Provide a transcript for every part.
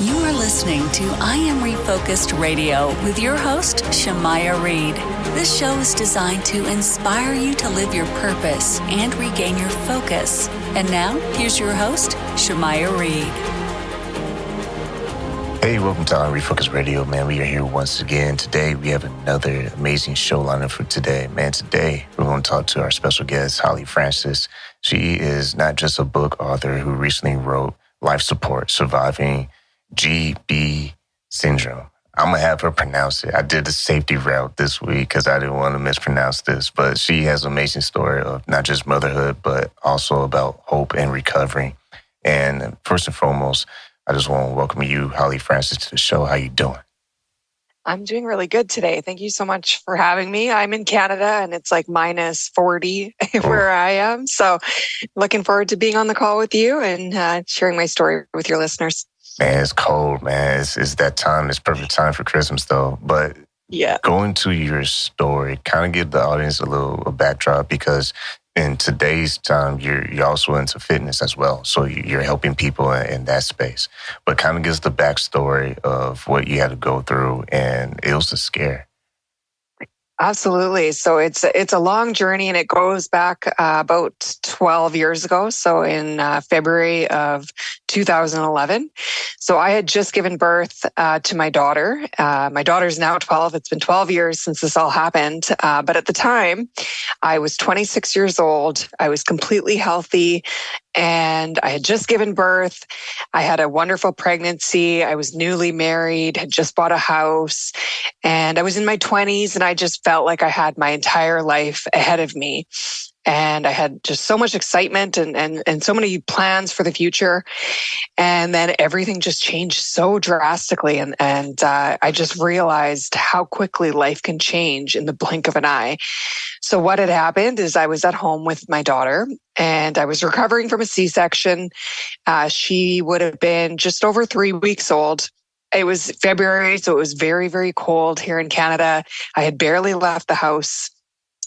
You are listening to I Am Refocused Radio with your host, Shamaya Reed. This show is designed to inspire you to live your purpose and regain your focus. And now, here's your host, Shamaya Reed. Hey, welcome to I Am Refocused Radio, man. We are here once again. Today, we have another amazing show lineup for today. Man, today, we're going to talk to our special guest, Holly Francis. She is not just a book author who recently wrote Life Support, Surviving GB Syndrome. I'm going to have her pronounce it. I did the safety route this week because I didn't want to mispronounce this, but she has an amazing story of not just motherhood, but also about hope and recovery. And first and foremost, I just want to welcome you, Holly Francis, to the show. How you doing? I'm doing really good today. Thank you so much for having me. I'm in Canada and it's like minus 40 where I am. So looking forward to being on the call with you and sharing my story with your listeners. Man, it's cold, man. It's that time. It's perfect time for Christmas, though. But yeah, going to your story, kind of give the audience a backdrop, because in today's time, you're also into fitness as well. So you're helping people in that space. But kind of gives the backstory of what you had to go through, and it was a scare. Absolutely. So it's a long journey and it goes back about 12 years ago. So in February of 2011. So I had just given birth to my daughter. My daughter's now 12. It's been 12 years since this all happened. But at the time, I was 26 years old. I was completely healthy. And I had just given birth. I had a wonderful pregnancy. I was newly married, had just bought a house, and I was in my 20s, and I just felt like I had my entire life ahead of me. And I had just so much excitement and so many plans for the future. And then everything just changed so drastically. And I just realized how quickly life can change in the blink of an eye. So what had happened is I was at home with my daughter and I was recovering from a C-section. She would have been just over 3 weeks old. It was February, so it was very, very cold here in Canada. I had barely left the house,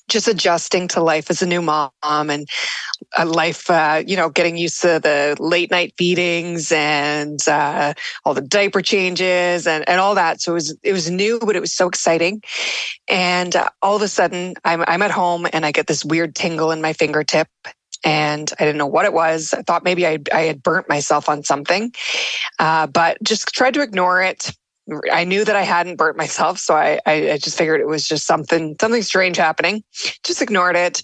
just adjusting to life as a new mom and life, getting used to the late night feedings and all the diaper changes and all that. So it was new, but it was so exciting. And all of a sudden, I'm at home and I get this weird tingle in my fingertip. And I didn't know what it was. I thought maybe I had burnt myself on something, but just tried to ignore it. I knew that I hadn't burnt myself, so I just figured it was just something strange happening. Just ignored it.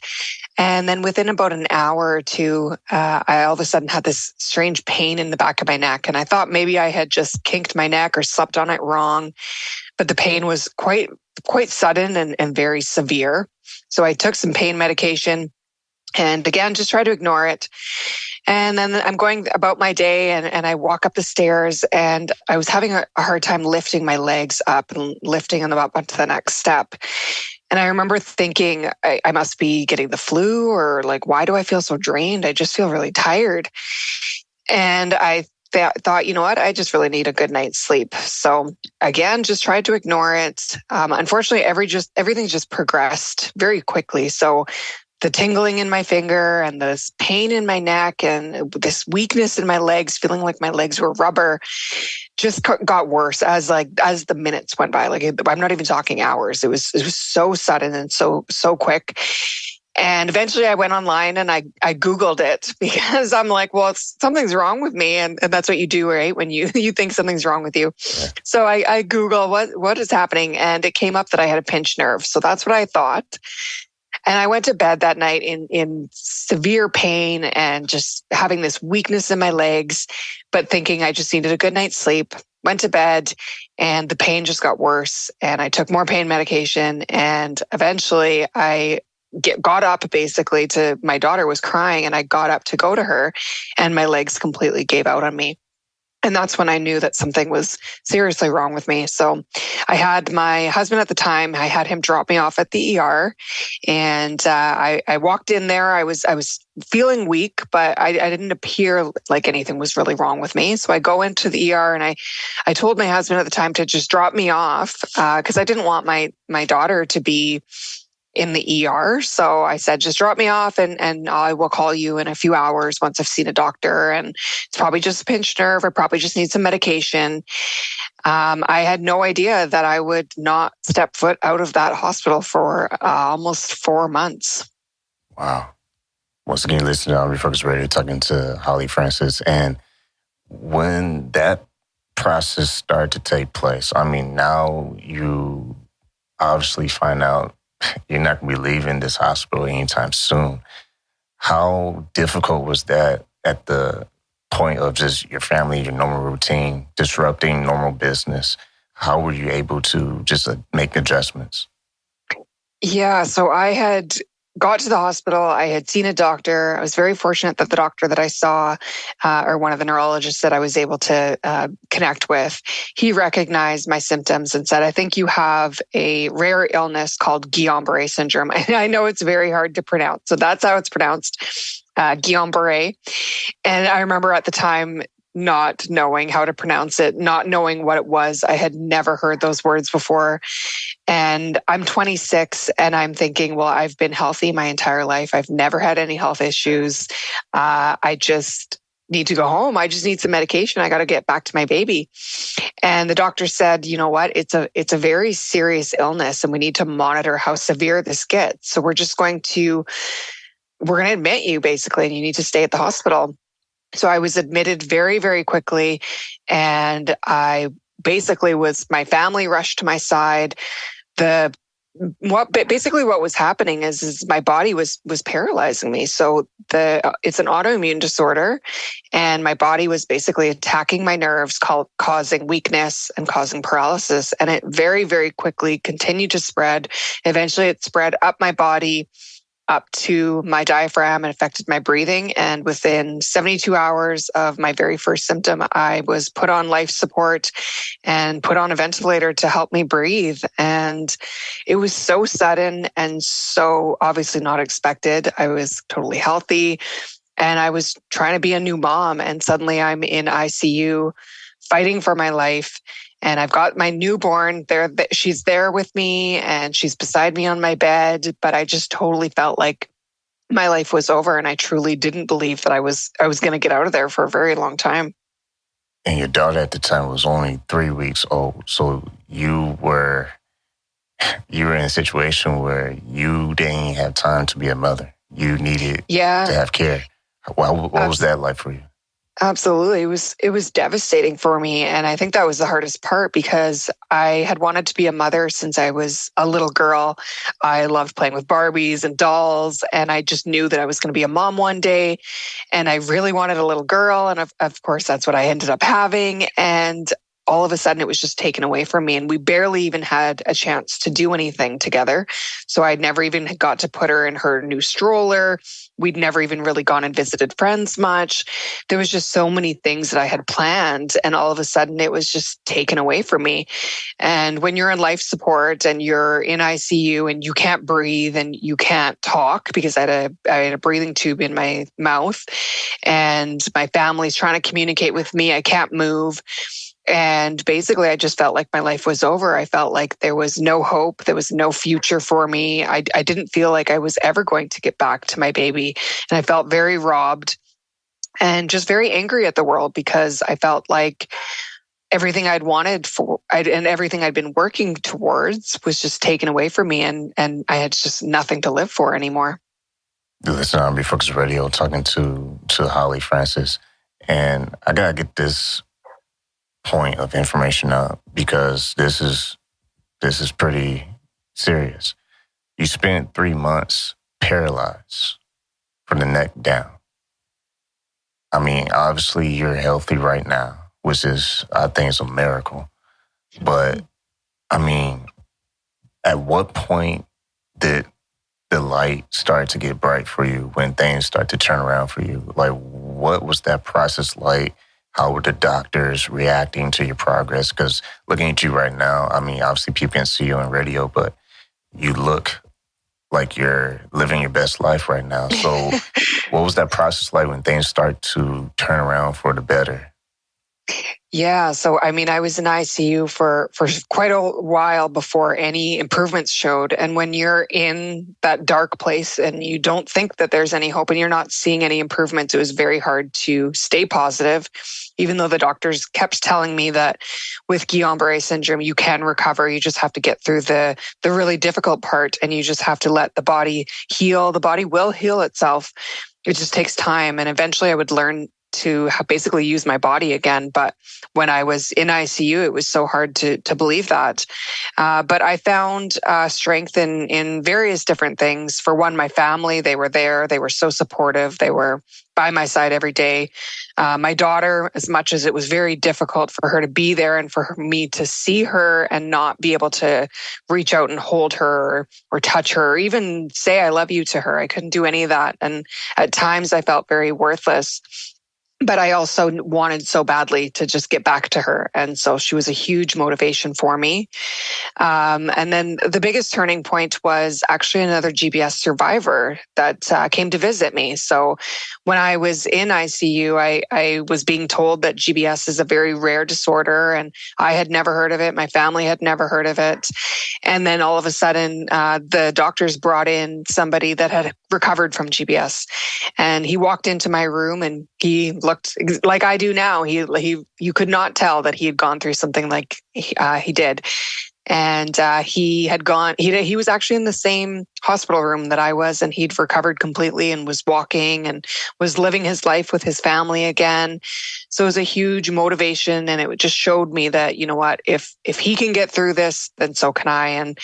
And then within about an hour or two, I all of a sudden had this strange pain in the back of my neck. And I thought maybe I had just kinked my neck or slept on it wrong. But the pain was quite sudden and very severe. So I took some pain medication and again, just try to ignore it. And then I'm going about my day and I walk up the stairs and I was having a hard time lifting my legs up and lifting them up onto the next step. And I remember thinking I must be getting the flu, or like, why do I feel so drained? I just feel really tired. And I thought, you know what? I just really need a good night's sleep. So again, just tried to ignore it. Unfortunately, everything just progressed very quickly. So the tingling in my finger and this pain in my neck and this weakness in my legs, feeling like my legs were rubber, just got worse as the minutes went by. Like, I'm not even talking hours. It was so sudden and so quick. And eventually I went online and I Googled it because I'm like, well, something's wrong with me. And that's what you do, right? When you think something's wrong with you. Yeah. So I Google what is happening. And it came up that I had a pinched nerve. So that's what I thought. And I went to bed that night in severe pain and just having this weakness in my legs, but thinking I just needed a good night's sleep. Went to bed and the pain just got worse. And I took more pain medication. And eventually I got up basically to, my daughter was crying and I got up to go to her and my legs completely gave out on me. And that's when I knew that something was seriously wrong with me. So I had my husband at the time, I had him drop me off at the ER. And I walked in there. I was feeling weak, but I didn't appear like anything was really wrong with me. So I go into the ER and I told my husband at the time to just drop me off because I didn't want my daughter to be in the ER. So I said, just drop me off and I will call you in a few hours once I've seen a doctor. And it's probably just a pinched nerve. I probably just need some medication. I had no idea that I would not step foot out of that hospital for almost 4 months. Wow. Once again, listening to Refocus Radio, talking to Holly Francis. And when that process started to take place, I mean, now you obviously find out you're not going to be leaving this hospital anytime soon. How difficult was that at the point of just your family, your normal routine, disrupting normal business? How were you able to just make adjustments? Yeah, so I had got to the hospital. I had seen a doctor. I was very fortunate that the doctor that I saw, or one of the neurologists that I was able to connect with, he recognized my symptoms and said, I think you have a rare illness called Guillain Barre Syndrome. And I know it's very hard to pronounce. So that's how it's pronounced, Guillain Barre. And I remember at the time not knowing how to pronounce it, not knowing what it was. I had never heard those words before. And I'm 26 and I'm thinking, well, I've been healthy my entire life. I've never had any health issues. I just need to go home. I just need some medication. I got to get back to my baby. And the doctor said, you know what? It's a very serious illness and we need to monitor how severe this gets. So we're going to admit you basically, and you need to stay at the hospital. So I was admitted very, very quickly. And I basically my family rushed to my side. What was happening is my body was paralyzing me. So it's an autoimmune disorder, and my body was basically attacking my nerves, causing weakness and causing paralysis. And it very, very quickly continued to spread. Eventually it spread up my body, up to my diaphragm, and affected my breathing. And within 72 hours of my very first symptom, I was put on life support and put on a ventilator to help me breathe. And it was so sudden and so obviously not expected. I was totally healthy and I was trying to be a new mom. And suddenly I'm in ICU fighting for my life. And I've got my newborn there. She's there with me and she's beside me on my bed. But I just totally felt like my life was over. And I truly didn't believe that I was going to get out of there for a very long time. And your daughter at the time was only 3 weeks old. So you were in a situation where you didn't have time to be a mother. You needed to have care. What was that like for you? Absolutely. It was devastating for me. And I think that was the hardest part because I had wanted to be a mother since I was a little girl. I loved playing with Barbies and dolls. And I just knew that I was going to be a mom one day. And I really wanted a little girl. And of course, that's what I ended up having. And all of a sudden it was just taken away from me. And we barely even had a chance to do anything together. So I'd never even got to put her in her new stroller. We'd never even really gone and visited friends much. There was just so many things that I had planned. And all of a sudden it was just taken away from me. And when you're in life support and you're in ICU and you can't breathe and you can't talk because I had a breathing tube in my mouth and my family's trying to communicate with me. I can't move. And basically, I just felt like my life was over. I felt like there was no hope. There was no future for me. I didn't feel like I was ever going to get back to my baby. And I felt very robbed and just very angry at the world because I felt like everything I'd wanted and everything I'd been working towards was just taken away from me. And I had just nothing to live for anymore. Listen, I'm Refocus Radio talking to Holly Francis. And I got to get this point of information up because this is pretty serious. You spent 3 months paralyzed from the neck down. I mean, obviously you're healthy right now, which is, I think, is a miracle. But I mean, at what point did the light start to get bright for you when things start to turn around for you? Like, what was that process like? How were the doctors reacting to your progress? Because looking at you right now, I mean, obviously people can see you on radio, but you look like you're living your best life right now. So what was that process like when things start to turn around for the better? Yeah. So, I mean, I was in ICU for quite a while before any improvements showed. And when you're in that dark place and you don't think that there's any hope and you're not seeing any improvements, it was very hard to stay positive, even though the doctors kept telling me that with Guillain Barre Syndrome, you can recover. You just have to get through the really difficult part and you just have to let the body heal. The body will heal itself. It just takes time. And eventually I would learn to basically use my body again. But when I was in ICU, it was so hard to believe that. But I found strength in various different things. For one, my family, they were there. They were so supportive. They were by my side every day. My daughter, as much as it was very difficult for her to be there and for me to see her and not be able to reach out and hold her or touch her or even say I love you to her. I couldn't do any of that. And at times I felt very worthless. But I also wanted so badly to just get back to her. And so she was a huge motivation for me. And then the biggest turning point was actually another GBS survivor that came to visit me. So when I was in ICU, I was being told that GBS is a very rare disorder and I had never heard of it. My family had never heard of it. And then all of a sudden, the doctors brought in somebody that had recovered from GBS. And he walked into my room and he looked like I do now. You could not tell that he had gone through something like he did. And he was actually in the same hospital room that I was, and he'd recovered completely and was walking and was living his life with his family again. So it was a huge motivation, and it just showed me that, you know what, if he can get through this, then so can I. And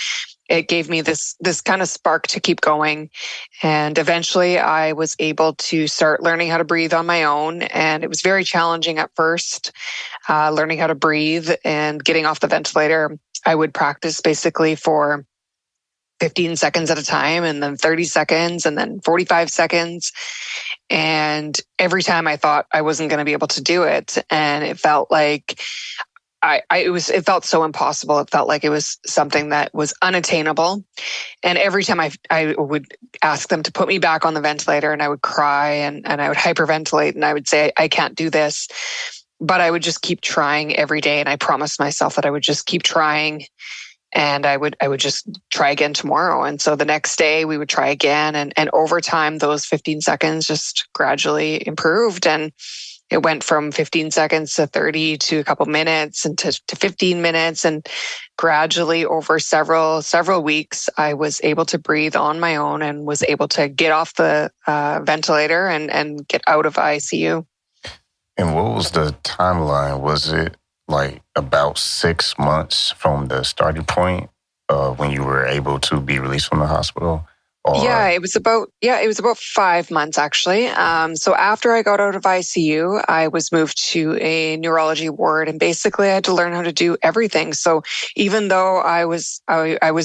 it gave me this kind of spark to keep going. And eventually I was able to start learning how to breathe on my own. And it was very challenging at first, learning how to breathe and getting off the ventilator. I would practice basically for 15 seconds at a time, and then 30 seconds, and then 45 seconds. And every time I thought I wasn't going to be able to do it. And it felt like it felt so impossible. It felt like it was something that was unattainable. And every time I would ask them to put me back on the ventilator, and I would cry and I would hyperventilate and I would say, I can't do this. But I would just keep trying every day. And I promised myself that I would just keep trying, and I would just try again tomorrow. And so the next day we would try again. And over time, those 15 seconds just gradually improved. And it went from 15 seconds to 30 to a couple minutes and to 15 minutes. And gradually over several weeks, I was able to breathe on my own and was able to get off the ventilator and get out of ICU. And what was the timeline? Was it like about 6 months from the starting point when you were able to be released from the hospital? Or... Yeah, it was about 5 months actually. So after I got out of ICU, I was moved to a neurology ward, and basically I had to learn how to do everything. So even though I was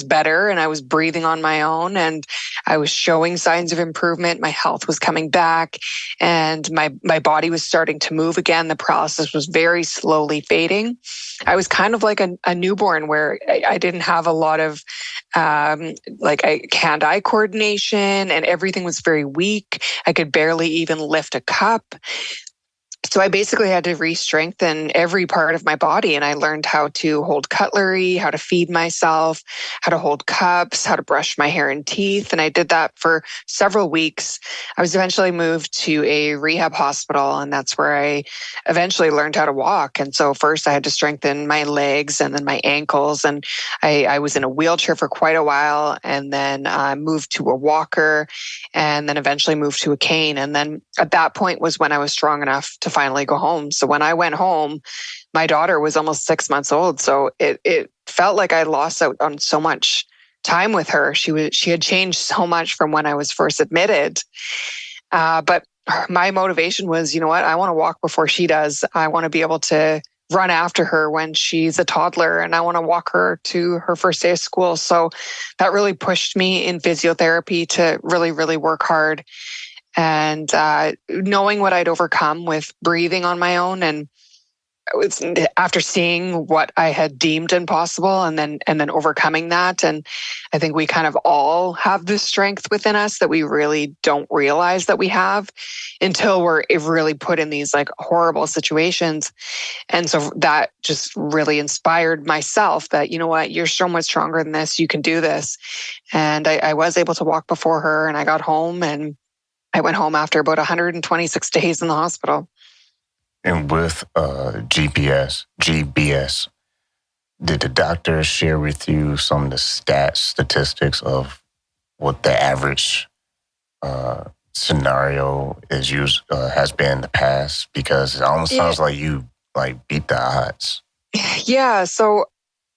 better and I was breathing on my own and I was showing signs of improvement, my health was coming back and my body was starting to move again. The paralysis was very slowly fading. I was kind of like a newborn where I didn't have a lot of hand-eye coordination, and everything was very weak. I could barely even lift a cup. So I basically had to re-strengthen every part of my body, and I learned how to hold cutlery, how to feed myself, how to hold cups, how to brush my hair and teeth. And I did that for several weeks. I was eventually moved to a rehab hospital, and that's where I eventually learned how to walk. And so first I had to strengthen my legs and then my ankles. And I was in a wheelchair for quite a while, and then I moved to a walker, and then eventually moved to a cane. And then at that point was when I was strong enough to finally go home. So when I went home, my daughter was almost 6 months old. So it felt like I lost out on so much time with her. She had changed so much from when I was first admitted. But my motivation was, you know what? I want to walk before she does. I want to be able to run after her when she's a toddler, and I want to walk her to her first day of school. So that really pushed me in physiotherapy to really, really work hard. And knowing what I'd overcome with breathing on my own and it's after seeing what I had deemed impossible and then overcoming that. And I think we kind of all have this strength within us that we really don't realize that we have until we're really put in these like horrible situations. And so that just really inspired myself that, you know what, you're so much stronger than this. You can do this. And I was able to walk before her, and I got home, and I went home after about 126 days in the hospital. And with GBS, did the doctor share with you some of the statistics of what the average scenario has been in the past? Because it almost sounds like you beat the odds. Yeah. So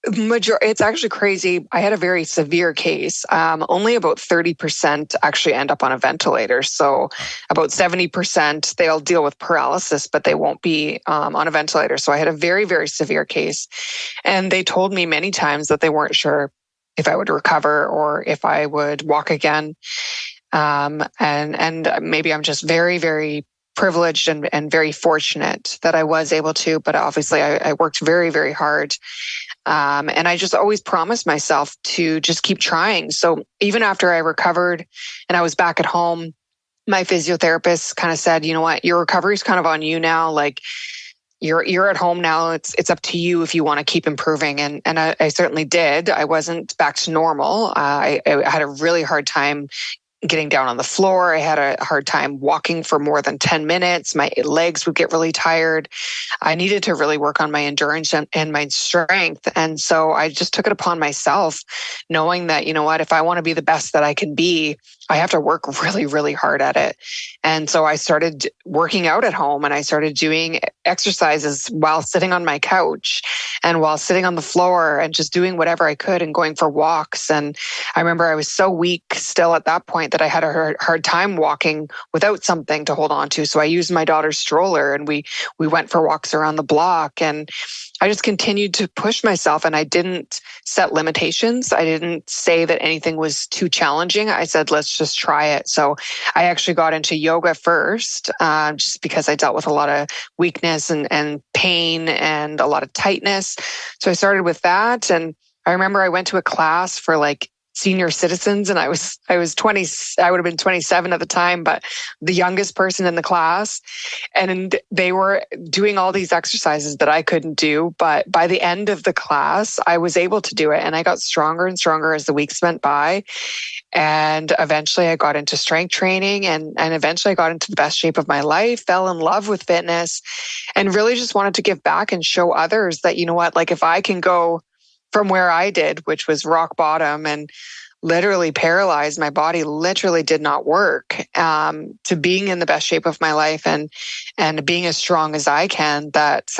it's actually crazy. I had a very severe case. Only about 30% actually end up on a ventilator. So about 70%, they'll deal with paralysis, but they won't be on a ventilator. So I had a very, very severe case. And they told me many times that they weren't sure if I would recover or if I would walk again. And maybe I'm just very, very privileged and very fortunate that I was able to, but obviously I worked very, very hard. And I just always promised myself to just keep trying. So even after I recovered and I was back at home, my physiotherapist kind of said, you know what, your recovery is kind of on you now. Like you're at home now. It's up to you if you want to keep improving. And I certainly did. I wasn't back to normal. I had a really hard time getting down on the floor. I had a hard time walking for more than 10 minutes. My legs would get really tired. I needed to really work on my endurance and my strength. And so I just took it upon myself, knowing that, you know what, if I want to be the best that I can be, I have to work really, really hard at it. And so I started working out at home, and I started doing exercises while sitting on my couch and while sitting on the floor and just doing whatever I could and going for walks. And I remember I was so weak still at that point that I had a hard time walking without something to hold on to. So I used my daughter's stroller, and we went for walks around the block. And I just continued to push myself, and I didn't set limitations. I didn't say that anything was too challenging. I said, let's just try it. So I actually got into yoga first, just because I dealt with a lot of weakness and pain and a lot of tightness. So I started with that. And I remember I went to a class for like senior citizens, and I was 20, I would have been 27 at the time, but the youngest person in the class. And they were doing all these exercises that I couldn't do. But by the end of the class, I was able to do it. And I got stronger and stronger as the weeks went by. And eventually I got into strength training, and eventually I got into the best shape of my life, fell in love with fitness, and really just wanted to give back and show others that, you know what, like if I can go from where I did, which was rock bottom and literally paralyzed, my body literally did not work, to being in the best shape of my life and being as strong as I can, that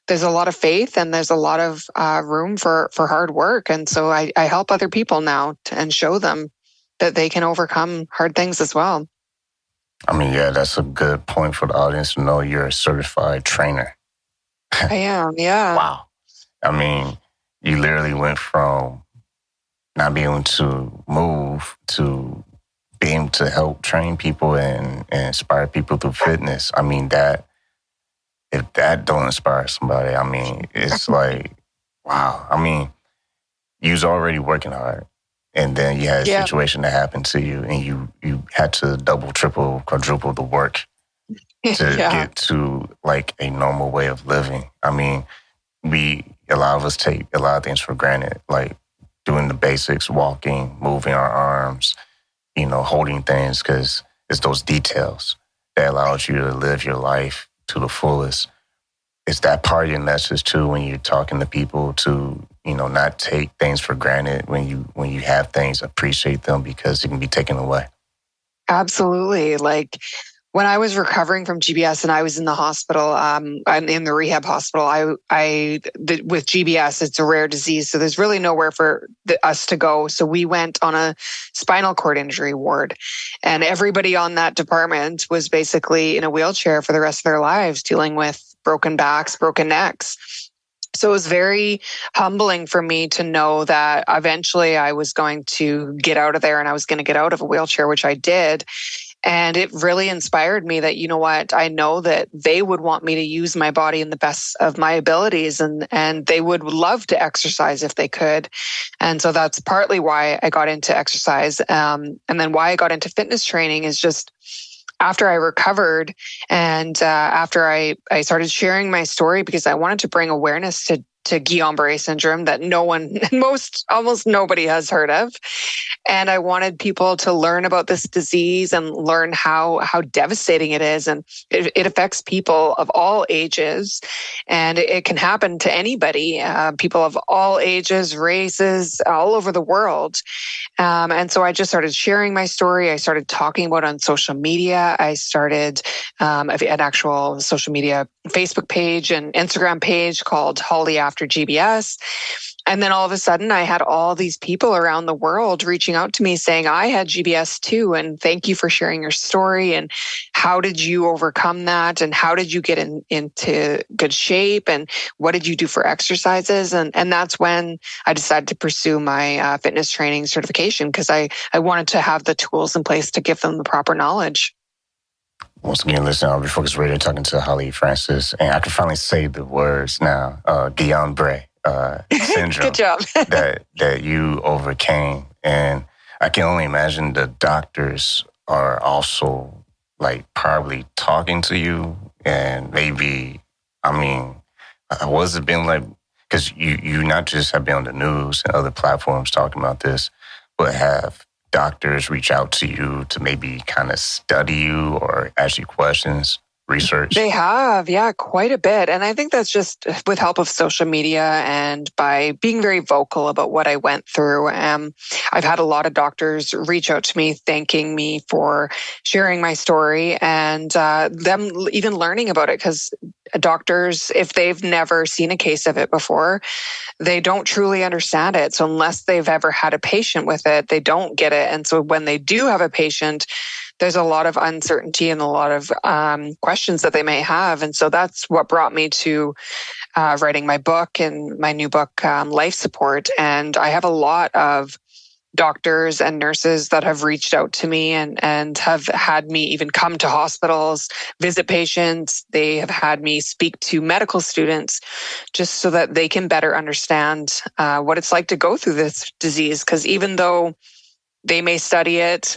there's a lot of faith and there's a lot of room for hard work. And so I help other people now and show them that they can overcome hard things as well. I mean, yeah, that's a good point for the audience to know you're a certified trainer. I am, yeah. Wow. I mean, you literally went from not being able to move to being able to help train people and inspire people through fitness. I mean, if that don't inspire somebody, I mean, it's like, wow. I mean, you was already working hard, and then you had a situation that happened to you, and you had to double, triple, quadruple the work to get to like a normal way of living. I mean, a lot of us take a lot of things for granted, like doing the basics, walking, moving our arms, holding things, because it's those details that allows you to live your life to the fullest. It's that part of your message too when you're talking to people to, not take things for granted. When you have things, appreciate them because it can be taken away. Absolutely. Like when I was recovering from GBS and I was in the hospital, I'm in the rehab hospital. With GBS, it's a rare disease, so there's really nowhere for us to go. So we went on a spinal cord injury ward, and everybody on that department was basically in a wheelchair for the rest of their lives, dealing with broken backs, broken necks. So it was very humbling for me to know that eventually I was going to get out of there, and I was going to get out of a wheelchair, which I did. And it really inspired me that, you know what, I know that they would want me to use my body in the best of my abilities, and they would love to exercise if they could. And so that's partly why I got into exercise. And then why I got into fitness training is just after I recovered and after I started sharing my story, because I wanted to bring awareness to Guillain Barre Syndrome that almost nobody has heard of. And I wanted people to learn about this disease and learn how devastating it is. And it affects people of all ages, and it can happen to anybody, people of all ages, races, all over the world. And so I just started sharing my story. I started talking about it on social media. I started an actual social media Facebook page and Instagram page called Holly After GBS. And then all of a sudden, I had all these people around the world reaching out to me saying, I had GBS too. And thank you for sharing your story. And how did you overcome that? And how did you get into good shape? And what did you do for exercises? And that's when I decided to pursue my fitness training certification, because I wanted to have the tools in place to give them the proper knowledge. Once again, listen, I'll be Focused Radio talking to Holly Francis, and I can finally say the words now, Guillain Barre Syndrome. Good job. that you overcame. And I can only imagine the doctors are also like probably talking to you, and maybe, what's it been like? Because you not just have been on the news and other platforms talking about this, but have doctors reach out to you to maybe kind of study you or ask you questions, research? They have, yeah, quite a bit. And I think that's just with help of social media and by being very vocal about what I went through. I've had a lot of doctors reach out to me, thanking me for sharing my story, and them even learning about it, because doctors, if they've never seen a case of it before, they don't truly understand it. So unless they've ever had a patient with it, they don't get it. And so when they do have a patient, there's a lot of uncertainty and a lot of questions that they may have. And so that's what brought me to writing my book and my new book, Life Support. And I have a lot of doctors and nurses that have reached out to me and have had me even come to hospitals, visit patients. They have had me speak to medical students just so that they can better understand what it's like to go through this disease. Because even though they may study it,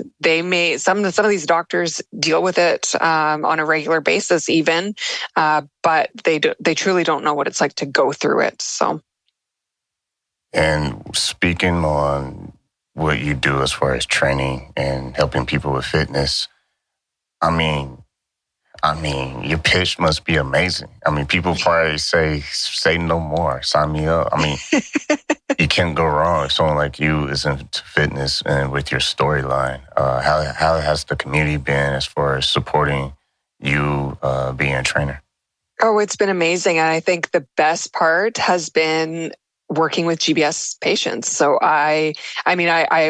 some of these doctors deal with it on a regular basis even, but they truly don't know what it's like to go through it. So, and speaking on what you do as far as training and helping people with fitness, I mean, your pitch must be amazing. I mean, people probably say no more, sign me up. I mean, you can't go wrong if someone like you is into fitness and with your storyline. How has the community been as far as supporting you being a trainer? Oh, it's been amazing. And I think the best part has been working with GBS patients. So I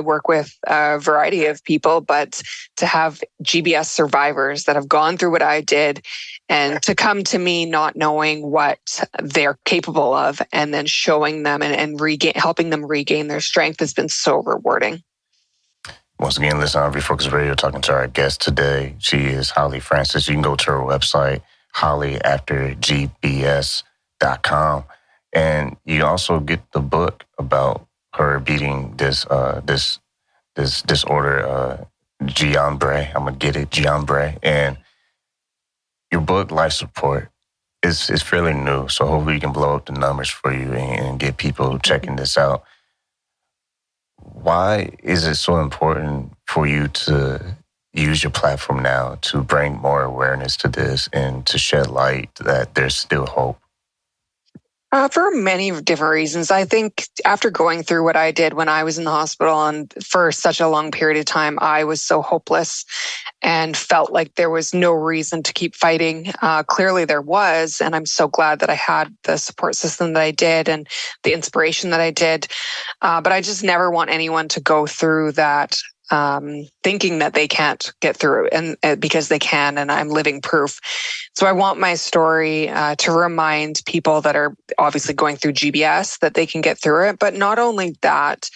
work with a variety of people, but to have GBS survivors that have gone through what I did and to come to me not knowing what they're capable of and then showing them and helping them regain their strength has been so rewarding. Once again, listen, on Refocus Radio talking to our guest today. She is Holly Francis. You can go to her website, hollyaftergbs.com. And you also get the book about her beating this disorder, Guillain Barre. I'm gonna get it, Guillain Barre. And your book, Life Support, is fairly new, so hopefully you can blow up the numbers for you and get people checking this out. Why is it so important for you to use your platform now to bring more awareness to this and to shed light that there's still hope? For many different reasons. I think after going through what I did when I was in the hospital and for such a long period of time, I was so hopeless and felt like there was no reason to keep fighting. Clearly there was, and I'm so glad that I had the support system that I did and the inspiration that I did. But I just never want anyone to go through that thinking that they can't get through it, and because they can, and I'm living proof. So I want my story to remind people that are obviously going through GBS that they can get through it. But not only that,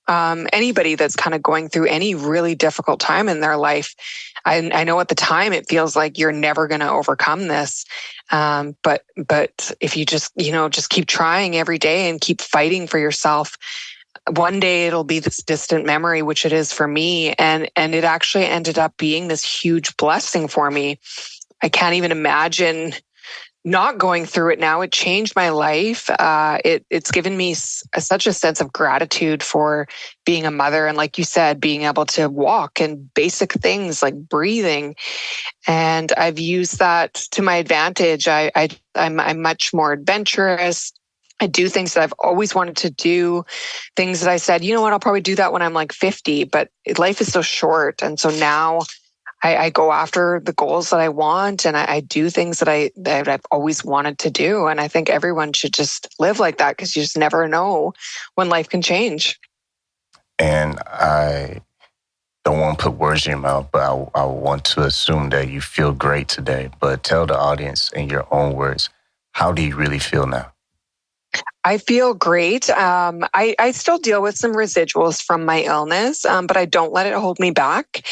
anybody that's kind of going through any really difficult time in their life. I know at the time it feels like you're never going to overcome this. But if you just keep trying every day and keep fighting for yourself, one day it'll be this distant memory, which it is for me. And it actually ended up being this huge blessing for me. I can't even imagine not going through it now. It changed my life. It's given me such a sense of gratitude for being a mother. And like you said, being able to walk and basic things like breathing. And I've used that to my advantage. I'm much more adventurous. I do things that I've always wanted to do, things that I said, you know what, I'll probably do that when I'm like 50, but life is so short. And so now I go after the goals that I want, and I do things that I've always wanted to do. And I think everyone should just live like that, because you just never know when life can change. And I don't want to put words in your mouth, but I want to assume that you feel great today. But tell the audience in your own words, how do you really feel now? I feel great. I still deal with some residuals from my illness, but I don't let it hold me back.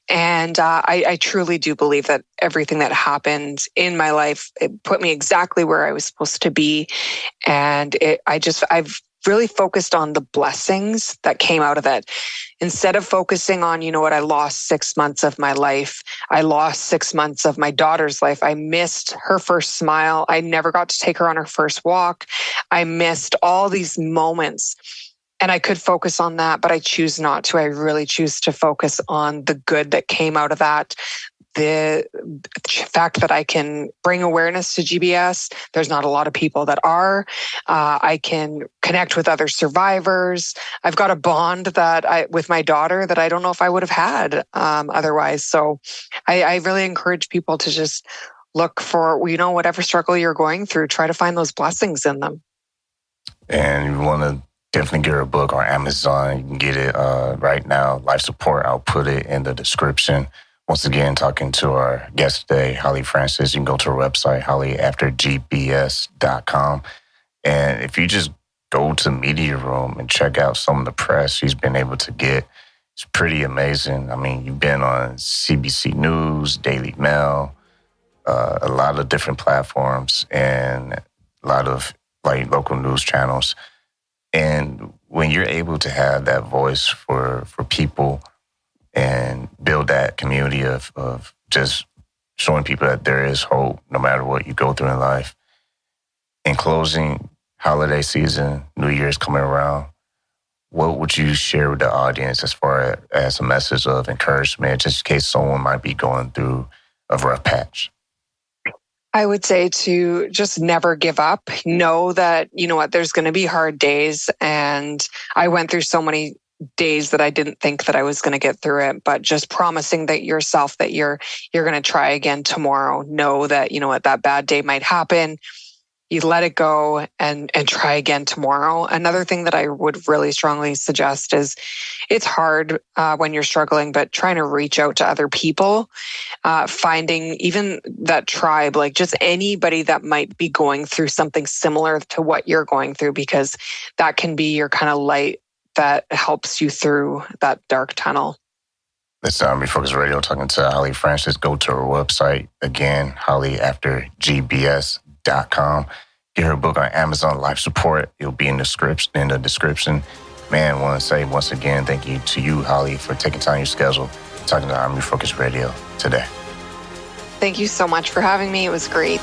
And I truly do believe that everything that happened in my life, it put me exactly where I was supposed to be. And I've really focused on the blessings that came out of it. Instead of focusing on, you know what, I lost 6 months of my life. I lost 6 months of my daughter's life. I missed her first smile. I never got to take her on her first walk. I missed all these moments. And I could focus on that, but I choose not to. I really choose to focus on the good that came out of that. The fact that I can bring awareness to GBS. There's not a lot of people that are. I can connect with other survivors. I've got a bond with my daughter that I don't know if I would have had otherwise. So I really encourage people to just look for, whatever struggle you're going through, try to find those blessings in them. And you want to definitely get her book on Amazon. You can get it right now. Life Support, I'll put it in the description. Once again, talking to our guest today, Holly Francis. You can go to her website, hollyaftergbs.com. And if you just go to Media Room and check out some of the press she's been able to get, it's pretty amazing. I mean, you've been on CBC News, Daily Mail, a lot of different platforms, and a lot of local news channels. And when you're able to have that voice for people and build that community of just showing people that there is hope no matter what you go through in life. In closing, holiday season, New Year's coming around, what would you share with the audience as far as a message of encouragement, just in case someone might be going through a rough patch? I would say to just never give up. Know that, there's going to be hard days. And I went through so many days that I didn't think that I was going to get through it, but just promising that yourself that you're going to try again tomorrow. Know that, that bad day might happen. You let it go and try again tomorrow. Another thing that I would really strongly suggest is it's hard when you're struggling, but trying to reach out to other people, finding even that tribe, like just anybody that might be going through something similar to what you're going through, because that can be your kind of light that helps you through that dark tunnel. This is Refocus Radio talking to Holly Francis. Go to her website again, hollyaftergbs.com. Get her book on Amazon, Life Support. It'll be in the description. Man, I want to say once again, thank you to you, Holly, for taking time in your schedule, talking to Refocus Radio today. Thank you so much for having me. It was great.